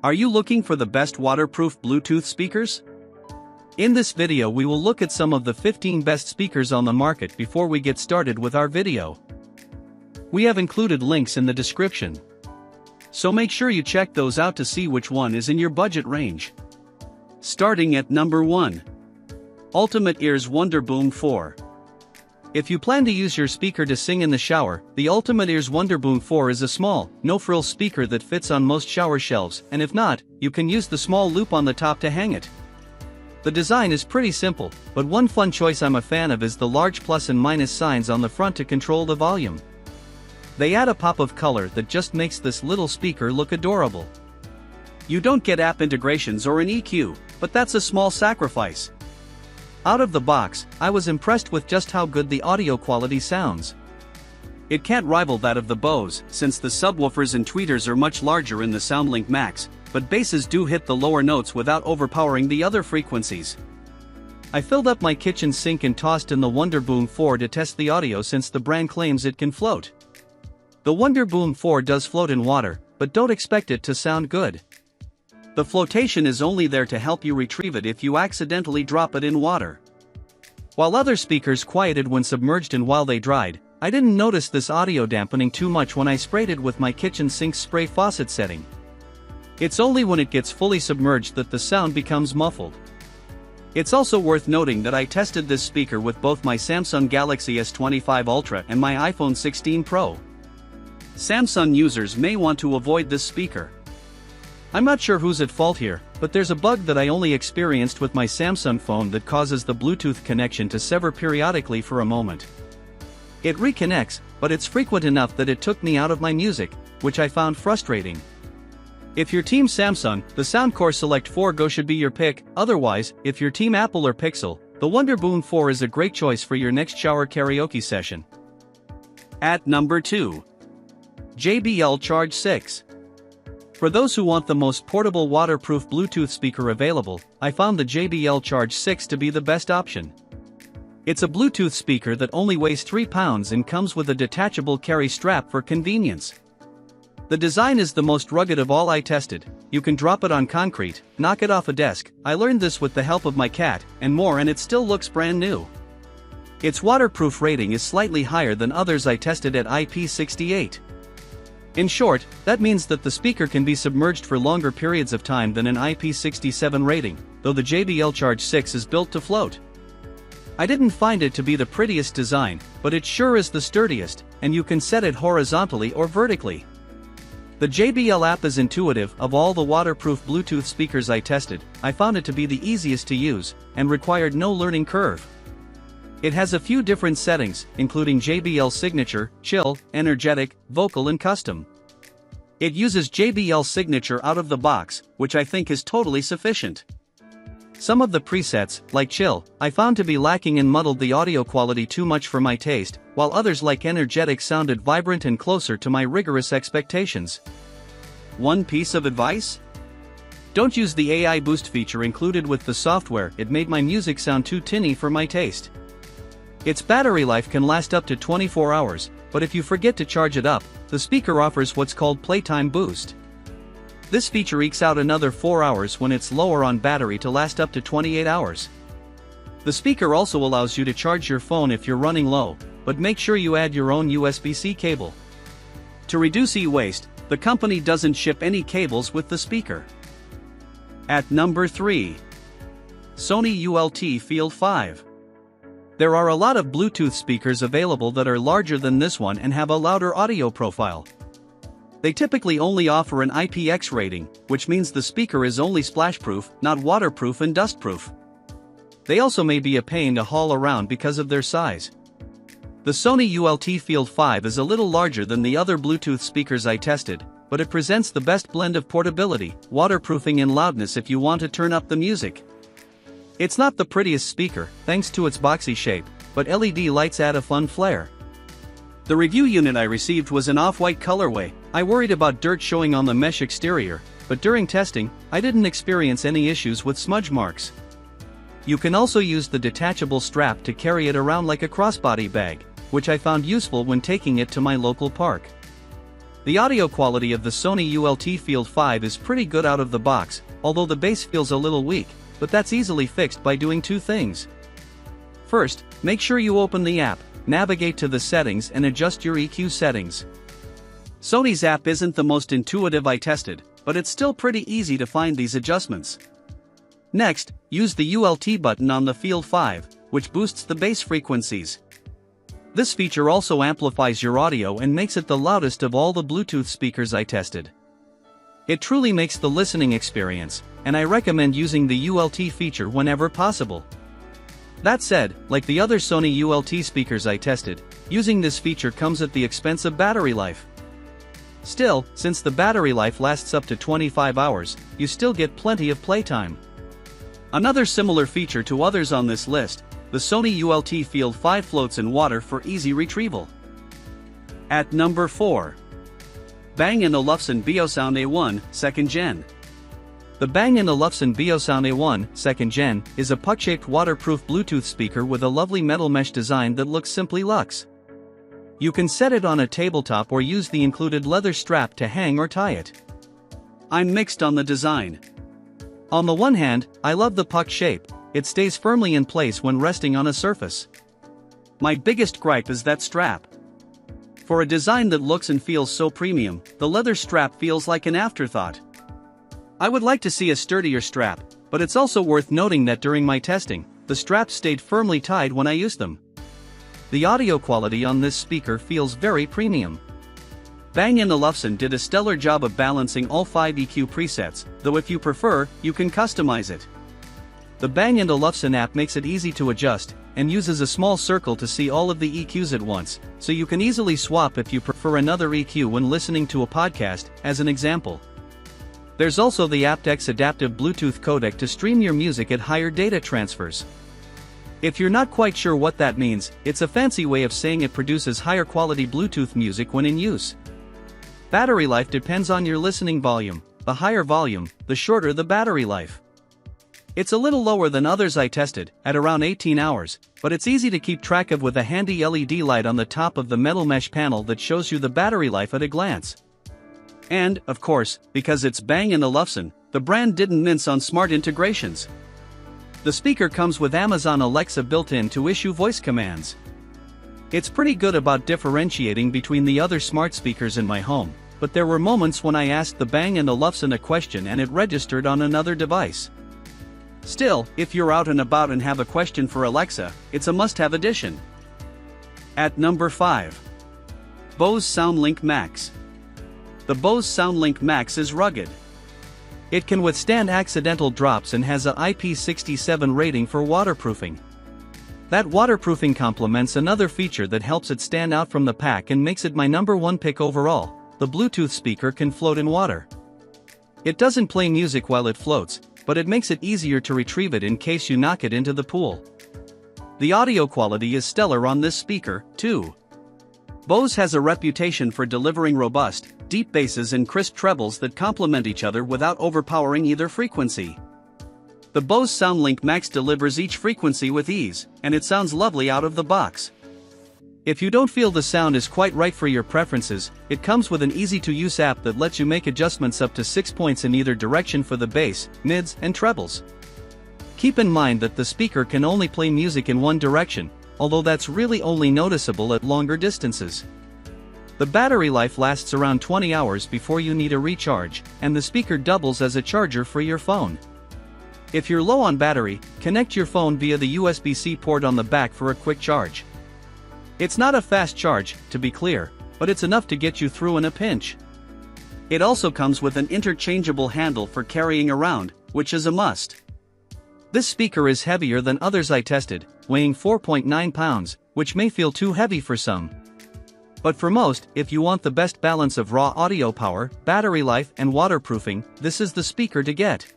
Are you looking for the best waterproof Bluetooth speakers? In this video we will look at some of the 15 best speakers on the market before we get started with our video. We have included links in the description, so make sure you check those out to see which one is in your budget range. Starting at number 1. Ultimate Ears Wonderboom 4. If you plan to use your speaker to sing in the shower, the Ultimate Ears Wonderboom 4 is a small, no-frills speaker that fits on most shower shelves, and if not, you can use the small loop on the top to hang it. The design is pretty simple, but one fun choice I'm a fan of is the large plus and minus signs on the front to control the volume. They add a pop of color that just makes this little speaker look adorable. You don't get app integrations or an EQ, but that's a small sacrifice. Out of the box, I was impressed with just how good the audio quality sounds. It can't rival that of the Bose, since the subwoofers and tweeters are much larger in the SoundLink Max, but basses do hit the lower notes without overpowering the other frequencies. I filled up my kitchen sink and tossed in the Wonderboom 4 to test the audio since the brand claims it can float. The Wonderboom 4 does float in water, but don't expect it to sound good. The flotation is only there to help you retrieve it if you accidentally drop it in water. While other speakers quieted when submerged and while they dried, I didn't notice this audio dampening too much when I sprayed it with my kitchen sink's spray faucet setting. It's only when it gets fully submerged that the sound becomes muffled. It's also worth noting that I tested this speaker with both my Samsung Galaxy S25 Ultra and my iPhone 16 Pro. Samsung users may want to avoid this speaker. I'm not sure who's at fault here, but there's a bug that I only experienced with my Samsung phone that causes the Bluetooth connection to sever periodically for a moment. It reconnects, but it's frequent enough that it took me out of my music, which I found frustrating. If you're Team Samsung, the Soundcore Select 4 Go should be your pick. Otherwise, if you're Team Apple or Pixel, the Wonderboom 4 is a great choice for your next shower karaoke session. At number 2. JBL Charge 6. For those who want the most portable waterproof Bluetooth speaker available, I found the JBL Charge 6 to be the best option. It's a Bluetooth speaker that only weighs 3 pounds and comes with a detachable carry strap for convenience. The design is the most rugged of all I tested. You can drop it on concrete, knock it off a desk, I learned this with the help of my cat, and more, and it still looks brand new. Its waterproof rating is slightly higher than others I tested at IP68. In short, that means that the speaker can be submerged for longer periods of time than an IP67 rating, though the JBL Charge 6 is built to float. I didn't find it to be the prettiest design, but it sure is the sturdiest, and you can set it horizontally or vertically. The JBL app is intuitive. Of all the waterproof Bluetooth speakers I tested, I found it to be the easiest to use, and required no learning curve. It has a few different settings, including JBL Signature, Chill, Energetic, Vocal and Custom. It uses JBL Signature out of the box, which I think is totally sufficient. Some of the presets, like Chill, I found to be lacking and muddled the audio quality too much for my taste, while others like Energetic sounded vibrant and closer to my rigorous expectations. One piece of advice? Don't use the AI boost feature included with the software. It made my music sound too tinny for my taste. Its battery life can last up to 24 hours, but if you forget to charge it up, the speaker offers what's called Playtime Boost. This feature ekes out another 4 hours when it's lower on battery to last up to 28 hours. The speaker also allows you to charge your phone if you're running low, but make sure you add your own USB-C cable. To reduce e-waste, the company doesn't ship any cables with the speaker. At number 3. Sony ULT Field 5. There are a lot of Bluetooth speakers available that are larger than this one and have a louder audio profile. They typically only offer an IPX rating, which means the speaker is only splashproof, not waterproof and dustproof. They also may be a pain to haul around because of their size. The Sony ULT Field 5 is a little larger than the other Bluetooth speakers I tested, but it presents the best blend of portability, waterproofing and loudness if you want to turn up the music. It's not the prettiest speaker, thanks to its boxy shape, but LED lights add a fun flair. The review unit I received was an off-white colorway. I worried about dirt showing on the mesh exterior, but during testing, I didn't experience any issues with smudge marks. You can also use the detachable strap to carry it around like a crossbody bag, which I found useful when taking it to my local park. The audio quality of the Sony ULT Field 5 is pretty good out of the box, although the bass feels a little weak, but that's easily fixed by doing two things. First, make sure you open the app, navigate to the settings and adjust your EQ settings. Sony's app isn't the most intuitive I tested, but it's still pretty easy to find these adjustments. Next, use the ULT button on the Field 5, which boosts the bass frequencies. This feature also amplifies your audio and makes it the loudest of all the Bluetooth speakers I tested. It truly makes the listening experience, and I recommend using the ULT feature whenever possible. That said, like the other Sony ULT speakers I tested, using this feature comes at the expense of battery life. Still, since the battery life lasts up to 25 hours, you still get plenty of playtime. Another similar feature to others on this list, the Sony ULT Field 5 floats in water for easy retrieval. At number 4. Bang & Olufsen Beosound A1, 2nd Gen. The Bang & Olufsen Beosound A1, 2nd Gen, is a puck-shaped waterproof Bluetooth speaker with a lovely metal mesh design that looks simply luxe. You can set it on a tabletop or use the included leather strap to hang or tie it. I'm mixed on the design. On the one hand, I love the puck shape, it stays firmly in place when resting on a surface. My biggest gripe is that strap. For a design that looks and feels so premium, the leather strap feels like an afterthought. I would like to see a sturdier strap, but it's also worth noting that during my testing, the straps stayed firmly tied when I used them. The audio quality on this speaker feels very premium. Bang & Olufsen did a stellar job of balancing all 5 EQ presets, though if you prefer, you can customize it. The Bang & Olufsen app makes it easy to adjust, and uses a small circle to see all of the EQs at once, so you can easily swap if you prefer another EQ when listening to a podcast, as an example. There's also the aptX adaptive Bluetooth codec to stream your music at higher data transfers. If you're not quite sure what that means, it's a fancy way of saying it produces higher quality Bluetooth music when in use. Battery life depends on your listening volume. The higher volume, the shorter the battery life. It's a little lower than others I tested, at around 18 hours, but it's easy to keep track of with a handy LED light on the top of the metal mesh panel that shows you the battery life at a glance. And, of course, because it's Bang & Olufsen, the brand didn't mince on smart integrations. The speaker comes with Amazon Alexa built in to issue voice commands. It's pretty good about differentiating between the other smart speakers in my home, but there were moments when I asked the Bang & Olufsen a question and it registered on another device. Still, if you're out and about and have a question for Alexa, it's a must-have addition. At number 5. Bose SoundLink Max. The Bose SoundLink Max is rugged. It can withstand accidental drops and has a IP67 rating for waterproofing. That waterproofing complements another feature that helps it stand out from the pack and makes it my number 1 pick overall. The Bluetooth speaker can float in water. It doesn't play music while it floats, but it makes it easier to retrieve it in case you knock it into the pool. The audio quality is stellar on this speaker, too. Bose has a reputation for delivering robust, deep basses and crisp trebles that complement each other without overpowering either frequency. The Bose SoundLink Max delivers each frequency with ease, and it sounds lovely out of the box. If you don't feel the sound is quite right for your preferences, it comes with an easy-to-use app that lets you make adjustments up to 6 points in either direction for the bass, mids, and trebles. Keep in mind that the speaker can only play music in one direction, although that's really only noticeable at longer distances. The battery life lasts around 20 hours before you need a recharge, and the speaker doubles as a charger for your phone. If you're low on battery, connect your phone via the USB-C port on the back for a quick charge. It's not a fast charge, to be clear, but it's enough to get you through in a pinch. It also comes with an interchangeable handle for carrying around, which is a must. This speaker is heavier than others I tested, weighing 4.9 pounds, which may feel too heavy for some. But for most, if you want the best balance of raw audio power, battery life, and waterproofing, this is the speaker to get.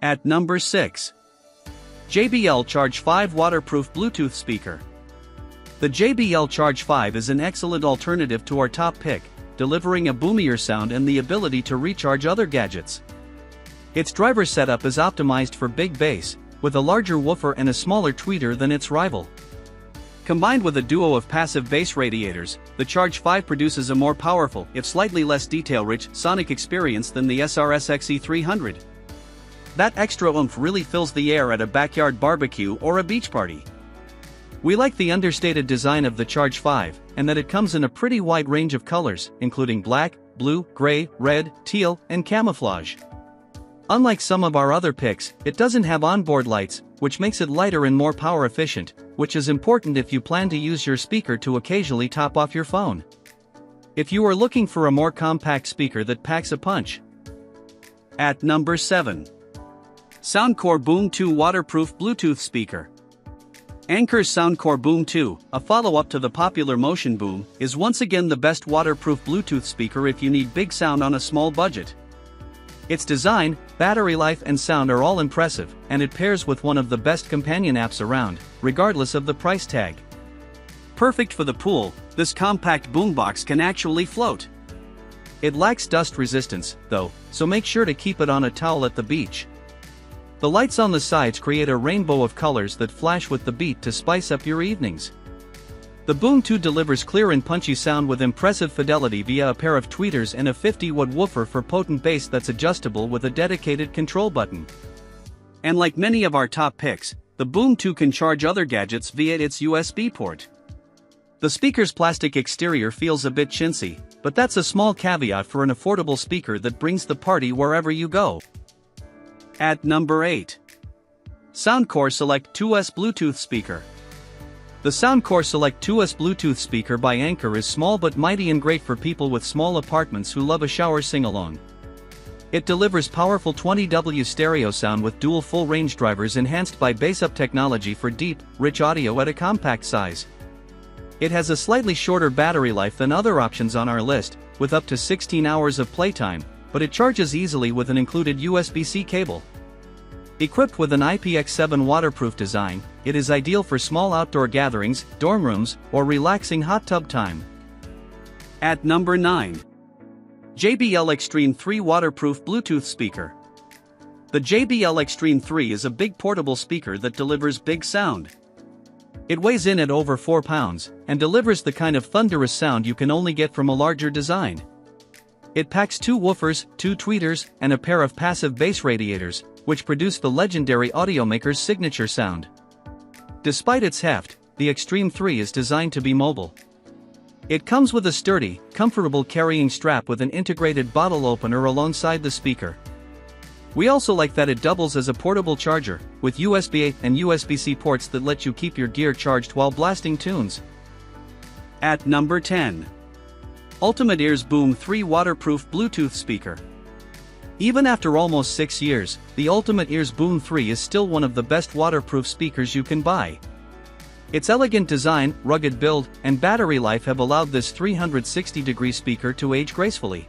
At number 6. JBL Charge 5 Waterproof Bluetooth Speaker. The JBL Charge 5 is an excellent alternative to our top pick, delivering a boomier sound and the ability to recharge other gadgets. Its driver setup is optimized for big bass, with a larger woofer and a smaller tweeter than its rival. Combined with a duo of passive bass radiators, the Charge 5 produces a more powerful, if slightly less detail-rich, sonic experience than the SRS XE300. That extra oomph really fills the air at a backyard barbecue or a beach party. We like the understated design of the Charge 5, and that it comes in a pretty wide range of colors, including black, blue, gray, red, teal, and camouflage. Unlike some of our other picks, it doesn't have onboard lights, which makes it lighter and more power efficient, which is important if you plan to use your speaker to occasionally top off your phone. If you are looking for a more compact speaker that packs a punch. At number 7. Soundcore Boom 2 Waterproof Bluetooth Speaker. Anker's Soundcore Boom 2, a follow-up to the popular Motion Boom, is once again the best waterproof Bluetooth speaker if you need big sound on a small budget. Its design, battery life and sound are all impressive, and it pairs with one of the best companion apps around, regardless of the price tag. Perfect for the pool, this compact boombox can actually float. It lacks dust resistance, though, so make sure to keep it on a towel at the beach. The lights on the sides create a rainbow of colors that flash with the beat to spice up your evenings. The Boom 2 delivers clear and punchy sound with impressive fidelity via a pair of tweeters and a 50-watt woofer for potent bass that's adjustable with a dedicated control button. And like many of our top picks, the Boom 2 can charge other gadgets via its USB port. The speaker's plastic exterior feels a bit chintzy, but that's a small caveat for an affordable speaker that brings the party wherever you go. At number 8. Soundcore Select 2S Bluetooth Speaker. The Soundcore Select 2S Bluetooth speaker by Anker is small but mighty and great for people with small apartments who love a shower sing-along. It delivers powerful 20W stereo sound with dual full range drivers enhanced by bass-up technology for deep, rich audio at a compact size. It has a slightly shorter battery life than other options on our list, with up to 16 hours of playtime, but it charges easily with an included USB-C cable. Equipped with an IPX7 waterproof design, it is ideal for small outdoor gatherings, dorm rooms, or relaxing hot tub time. At number 9. JBL Xtreme 3 Waterproof Bluetooth Speaker. The JBL Xtreme 3 is a big portable speaker that delivers big sound. It weighs in at over 4 pounds, and delivers the kind of thunderous sound you can only get from a larger design. It packs 2 woofers, 2 tweeters, and a pair of passive bass radiators, which produce the legendary audiomaker's signature sound. Despite its heft, the Xtreme 3 is designed to be mobile. It comes with a sturdy, comfortable carrying strap with an integrated bottle opener alongside the speaker. We also like that it doubles as a portable charger, with USB-A and USB-C ports that let you keep your gear charged while blasting tunes. At number 10. Ultimate Ears Boom 3 Waterproof Bluetooth Speaker. Even after almost 6 years, the Ultimate Ears Boom 3 is still one of the best waterproof speakers you can buy. Its elegant design, rugged build, and battery life have allowed this 360-degree speaker to age gracefully.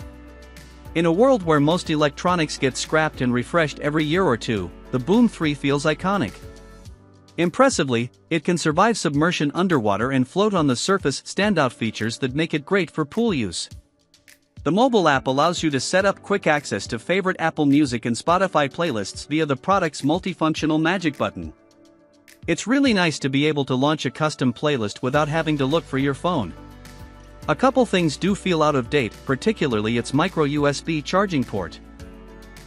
In a world where most electronics get scrapped and refreshed every year or two, the Boom 3 feels iconic. Impressively, it can survive submersion underwater and float on the surface, standout features that make it great for pool use. The mobile app allows you to set up quick access to favorite Apple Music and Spotify playlists via the product's multifunctional magic button. It's really nice to be able to launch a custom playlist without having to look for your phone. A couple things do feel out of date, particularly its micro USB charging port.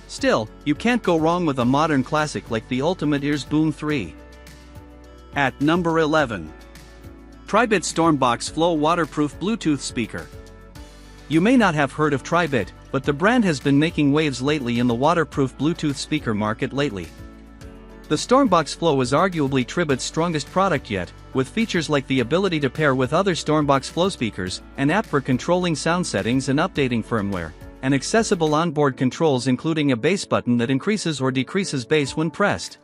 Still, you can't go wrong with a modern classic like the Ultimate Ears Boom 3. At number 11. Tribit Stormbox Flow Waterproof Bluetooth Speaker. You may not have heard of Tribit, but the brand has been making waves lately in the waterproof Bluetooth speaker market lately. The Stormbox Flow is arguably Tribit's strongest product yet, with features like the ability to pair with other Stormbox Flow speakers, an app for controlling sound settings and updating firmware, and accessible onboard controls including a bass button that increases or decreases bass when pressed.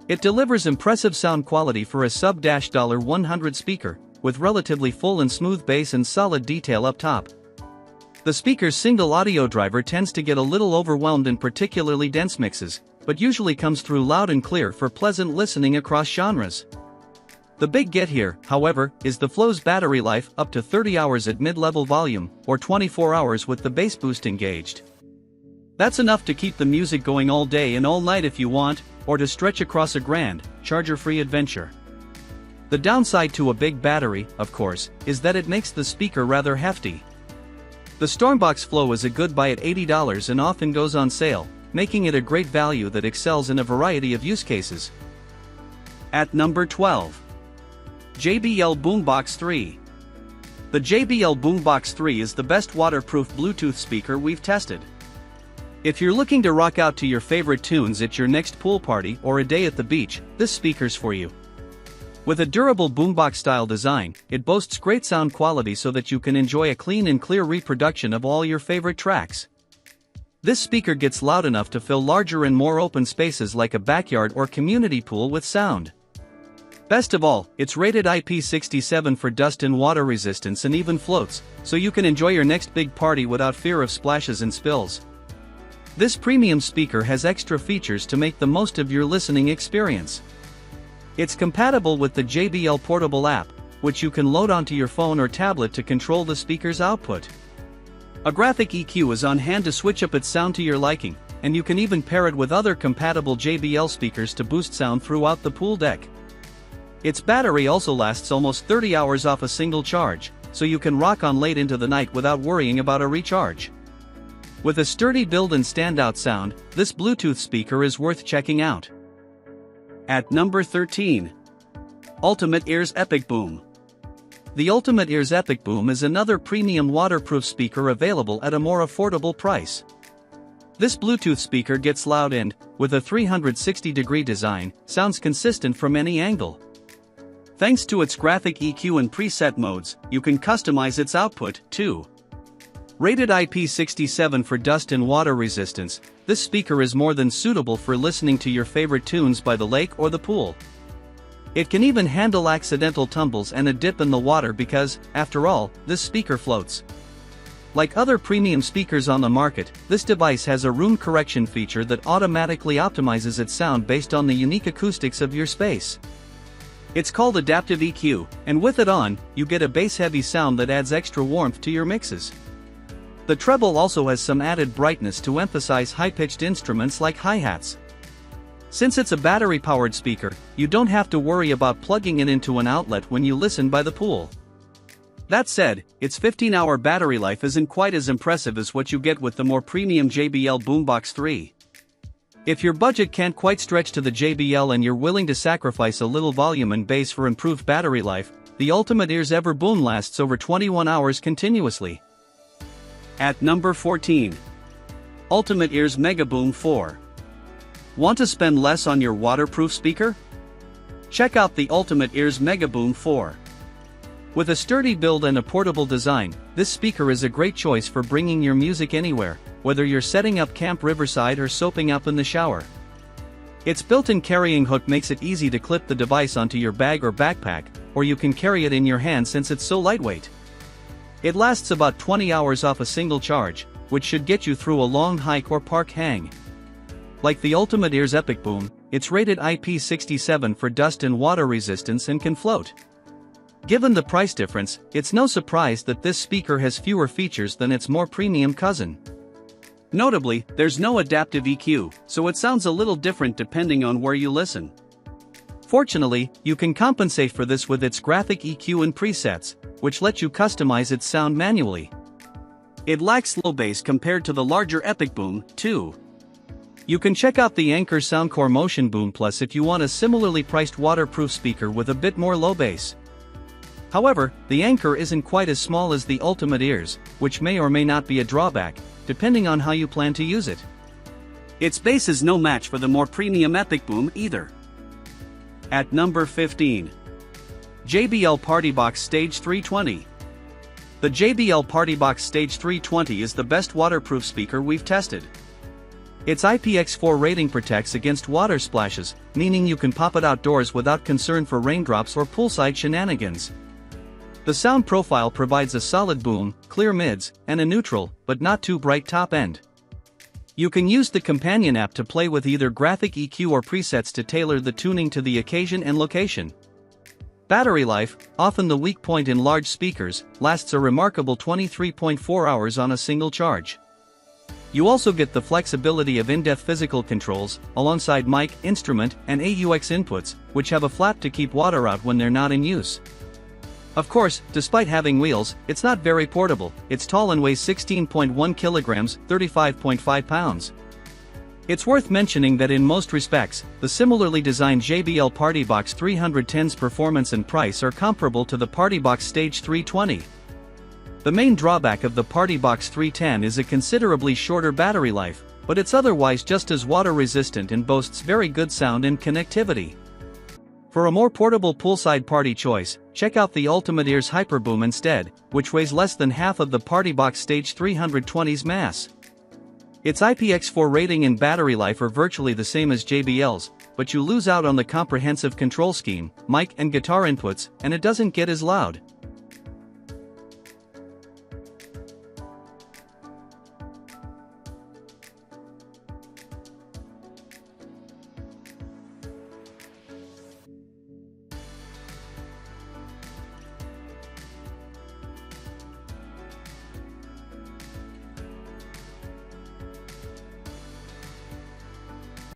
It delivers impressive sound quality for a sub-$100 speaker, with relatively full and smooth bass and solid detail up top. The speaker's single audio driver tends to get a little overwhelmed in particularly dense mixes, but usually comes through loud and clear for pleasant listening across genres. The big get here, however, is the Flow's battery life, up to 30 hours at mid-level volume, or 24 hours with the bass boost engaged. That's enough to keep the music going all day and all night if you want, or to stretch across a grand, charger-free adventure. The downside to a big battery, of course, is that it makes the speaker rather hefty. The Stormbox Flow is a good buy at $80 and often goes on sale, making it a great value that excels in a variety of use cases. At number 12. JBL Boombox 3. The JBL Boombox 3 is the best waterproof Bluetooth speaker we've tested. If you're looking to rock out to your favorite tunes at your next pool party or a day at the beach, this speaker's for you. With a durable boombox-style design, it boasts great sound quality so that you can enjoy a clean and clear reproduction of all your favorite tracks. This speaker gets loud enough to fill larger and more open spaces like a backyard or community pool with sound. Best of all, it's rated IP67 for dust and water resistance and even floats, so you can enjoy your next big party without fear of splashes and spills. This premium speaker has extra features to make the most of your listening experience. It's compatible with the JBL Portable app, which you can load onto your phone or tablet to control the speaker's output. A graphic EQ is on hand to switch up its sound to your liking, and you can even pair it with other compatible JBL speakers to boost sound throughout the pool deck. Its battery also lasts almost 30 hours off a single charge, so you can rock on late into the night without worrying about a recharge. With a sturdy build and standout sound, this Bluetooth speaker is worth checking out. At number 13. Ultimate Ears EPICBOOM. The Ultimate Ears EPICBOOM is another premium waterproof speaker available at a more affordable price. This Bluetooth speaker gets loud and, with a 360-degree design, sounds consistent from any angle. Thanks to its graphic EQ and preset modes, you can customize its output, too. Rated IP67 for dust and water resistance, this speaker is more than suitable for listening to your favorite tunes by the lake or the pool. It can even handle accidental tumbles and a dip in the water because, after all, this speaker floats. Like other premium speakers on the market, this device has a room correction feature that automatically optimizes its sound based on the unique acoustics of your space. It's called Adaptive EQ, and with it on, you get a bass-heavy sound that adds extra warmth to your mixes. The treble also has some added brightness to emphasize high-pitched instruments like hi-hats. Since it's a battery-powered speaker, you don't have to worry about plugging it into an outlet when you listen by the pool. That said, its 15-hour battery life isn't quite as impressive as what you get with the more premium JBL Boombox 3. If your budget can't quite stretch to the JBL and you're willing to sacrifice a little volume and bass for improved battery life, the Ultimate Ears EPICBOOM lasts over 21 hours continuously. At number 14. Ultimate Ears MEGABOOM 4. Want to spend less on your waterproof speaker? Check out the Ultimate Ears MEGABOOM 4. With a sturdy build and a portable design, this speaker is a great choice for bringing your music anywhere, whether you're setting up camp riverside or soaping up in the shower. Its built-in carrying hook makes it easy to clip the device onto your bag or backpack, or you can carry it in your hand since it's so lightweight. It lasts about 20 hours off a single charge, which should get you through a long hike or park hang. Like the Ultimate Ears EPICBOOM, it's rated IP67 for dust and water resistance and can float. Given the price difference, it's no surprise that this speaker has fewer features than its more premium cousin. Notably, there's no adaptive EQ, so it sounds a little different depending on where you listen. Fortunately, you can compensate for this with its graphic EQ and presets, which let you customize its sound manually. It lacks low bass compared to the larger EPICBOOM, too. You can check out the Anker Soundcore Motion Boom Plus if you want a similarly priced waterproof speaker with a bit more low bass. However, the Anker isn't quite as small as the Ultimate Ears, which may or may not be a drawback, depending on how you plan to use it. Its bass is no match for the more premium EPICBOOM either. At number 15. JBL PartyBox Stage 320. The JBL PartyBox Stage 320 is the best waterproof speaker we've tested. Its IPX4 rating protects against water splashes, meaning you can pop it outdoors without concern for raindrops or poolside shenanigans. The sound profile provides a solid boom, clear mids, and a neutral, but not too bright top end. You can use the companion app to play with either graphic EQ or presets to tailor the tuning to the occasion and location. Battery life, often the weak point in large speakers, lasts a remarkable 23.4 hours on a single charge. You also get the flexibility of in-depth physical controls, alongside mic, instrument, and AUX inputs, which have a flap to keep water out when they're not in use. Of course, despite having wheels, it's not very portable. It's tall and weighs 16.1 kilograms, 35.5 pounds. It's worth mentioning that in most respects, the similarly designed JBL PartyBox 310's performance and price are comparable to the PartyBox Stage 320. The main drawback of the PartyBox 310 is a considerably shorter battery life, but it's otherwise just as water resistant and boasts very good sound and connectivity. For a more portable poolside party choice, check out the Ultimateer's HyperBoom instead, which weighs less than half of the PartyBox Stage 320's mass. Its IPX4 rating and battery life are virtually the same as JBL's, but you lose out on the comprehensive control scheme, mic and guitar inputs, and it doesn't get as loud.